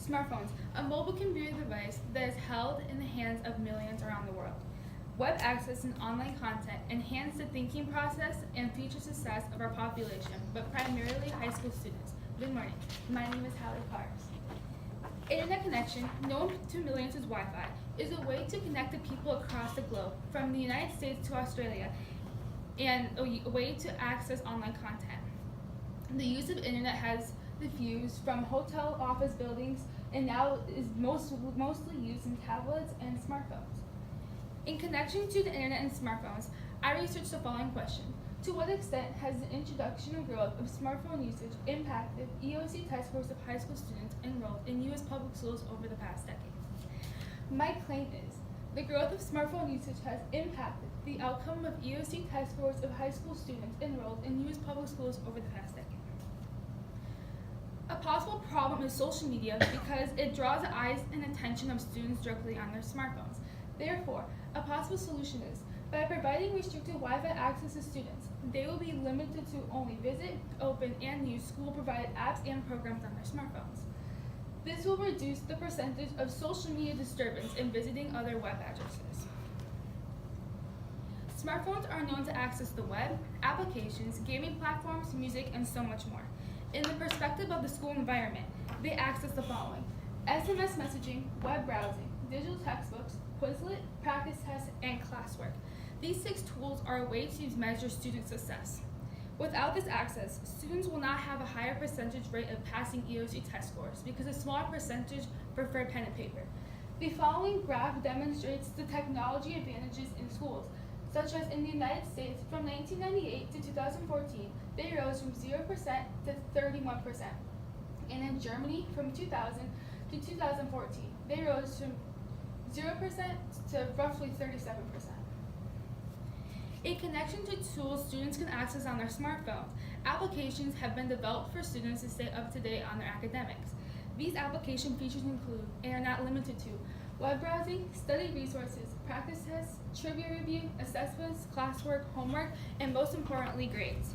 Smartphones, a mobile computer device that is held in the hands of millions around the world. Web access and online content enhance the thinking process and future success of our population, but primarily high school students. Good morning. My name is Halle Ok. Internet connection, known to millions as Wi-Fi, is a way to connect the people across the globe, from the United States to Australia, and a way to access online content. The use of internet has diffused from hotel office buildings and now is mostly used in tablets and smartphones. In connection to the internet and smartphones, I researched the following question. To what extent has the introduction and growth of smartphone usage impacted EOC test scores of high school students enrolled in U.S. public schools over the past decade? My claim is the growth of smartphone usage has impacted the outcome of EOC test scores of high school students enrolled in U.S. public schools over the past decade. A possible problem is social media because it draws the eyes and attention of students directly on their smartphones. Therefore, a possible solution is, by providing restricted Wi-Fi access to students, they will be limited to only visit, open, and use school-provided apps and programs on their smartphones. This will reduce the percentage of social media disturbance in visiting other web addresses. Smartphones are known to access the web, applications, gaming platforms, music, and so much more. In the perspective of the school environment, they access the following: SMS messaging, web browsing, digital textbooks, Quizlet, practice tests, and classwork. These 6 tools are a way to measure student success. Without this access, students will not have a higher percentage rate of passing EOC test scores because a smaller percentage prefer pen and paper. The following graph demonstrates the technology advantages in schools, such as in the United States from 1998 to 2014, they rose from 0% to 31%. And in Germany from 2000 to 2014, they rose from 0% to roughly 37%. In connection to tools students can access on their smartphones, applications have been developed for students to stay up to date on their academics. These application features include, and are not limited to, web browsing, study resources, practice tests, trivia review, assessments, classwork, homework, and most importantly, grades.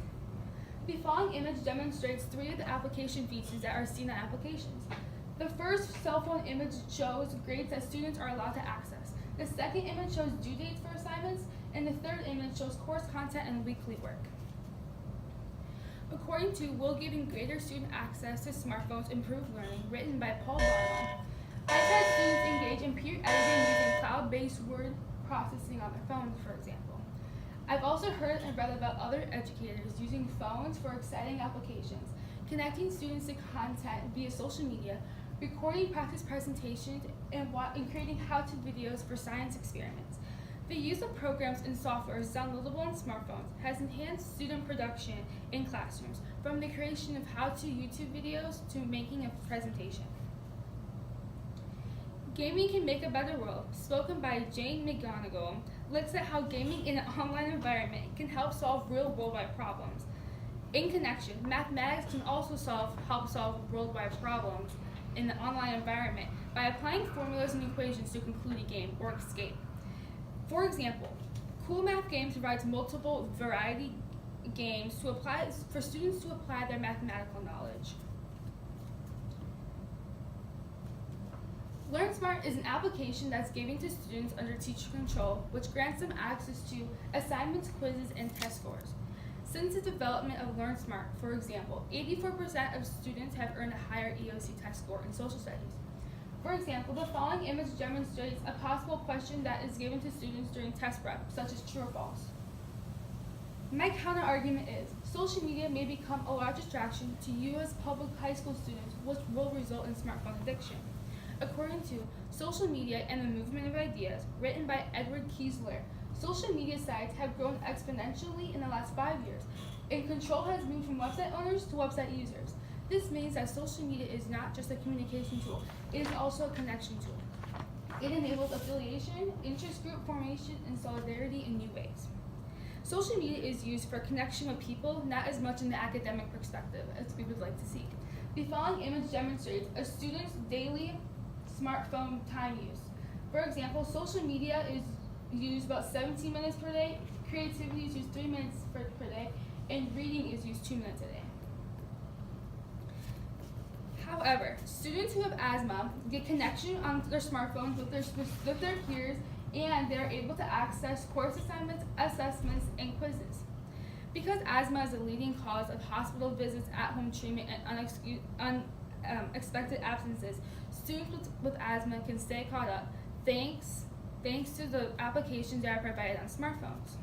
The following image demonstrates 3 of the application features that are seen on applications. The first cell phone image shows grades that students are allowed to access. The second image shows due dates for assignments, and the third image shows course content and weekly work. According to Will Giving Greater Student Access to Smartphones Improve Learning, written by Paul Barlow, I've had students engage in peer editing using cloud-based word processing on their phones, for example. I've also heard and read about other educators using phones for exciting applications, connecting students to content via social media, recording practice presentations, and creating how-to videos for science experiments. The use of programs and software downloadable on smartphones has enhanced student production in classrooms, from the creation of how-to YouTube videos to making a presentation. Gaming Can Make a Better World, spoken by Jane McGonigal, looks at how gaming in an online environment can help solve real worldwide problems. In connection, mathematics can also help solve worldwide problems in the online environment by applying formulas and equations to conclude a game or escape. For example, Cool Math Games provides multiple variety games for students to apply their mathematical knowledge. LearnSmart is an application that's given to students under teacher control, which grants them access to assignments, quizzes, and test scores. Since the development of LearnSmart, for example, 84% of students have earned a higher EOC test score in social studies. For example, the following image demonstrates a possible question that is given to students during test prep, such as true or false. My counter-argument is, social media may become a large distraction to U.S. public high school students, which will result in smartphone addiction. According to Social Media and the Movement of Ideas, written by Edward Kiesler, social media sites have grown exponentially in the last 5 years, and control has moved from website owners to website users. This means that social media is not just a communication tool, it is also a connection tool. It enables affiliation, interest group formation, and solidarity in new ways. Social media is used for connection with people, not as much in the academic perspective as we would like to see. The following image demonstrates a student's daily smartphone time use. For example, social media is used about 17 minutes per day, creativity is used 3 minutes per day, and reading is used 2 minutes a day. However, students who have asthma get connection on their smartphones with their peers, and they're able to access course assignments, assessments, and quizzes. Because asthma is a leading cause of hospital visits, at-home treatment, and unexpected absences, students with asthma can stay caught up thanks to the applications that are provided on smartphones.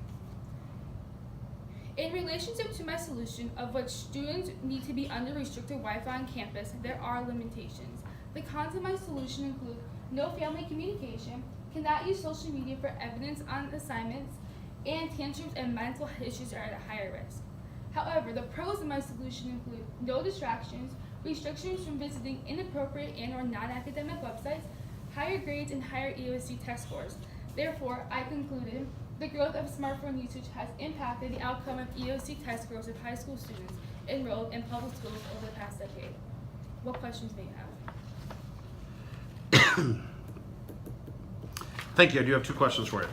In relationship to my solution, of which students need to be under restricted Wi-Fi on campus, there are limitations. The cons of my solution include no family communication, cannot use social media for evidence on assignments, and tantrums and mental issues are at a higher risk. However, the pros of my solution include no distractions, restrictions from visiting inappropriate and or non-academic websites, higher grades, and higher EOC test scores. Therefore, I concluded the growth of smartphone usage has impacted the outcome of EOC test scores of high school students enrolled in public schools over the past decade. What questions may you have? Thank you. I do have two questions for you.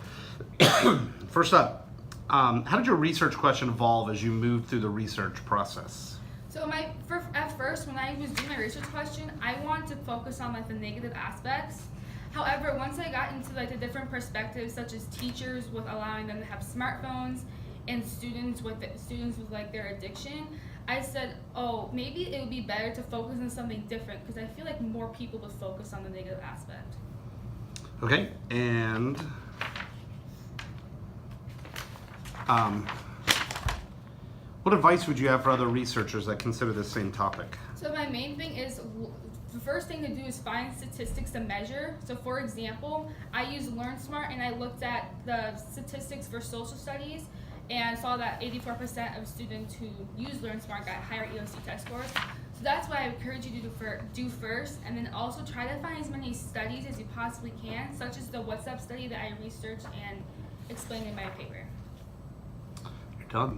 First up, how did your research question evolve as you moved through the research process? So at first, when I was doing my research question, I wanted to focus on the negative aspects. However, once I got into the different perspectives, such as teachers with allowing them to have smartphones and students with their addiction, I said, oh, maybe it would be better to focus on something different, because I feel like more people would focus on the negative aspect. Okay, and what advice would you have for other researchers that consider this same topic? So my main thing is, the first thing to do is find statistics to measure. So for example, I used LearnSmart, and I looked at the statistics for social studies and saw that 84% of students who use LearnSmart got higher EOC test scores. So that's what I encourage you to do first, and then also try to find as many studies as you possibly can, such as the WhatsApp study that I researched and explained in my paper. You're done.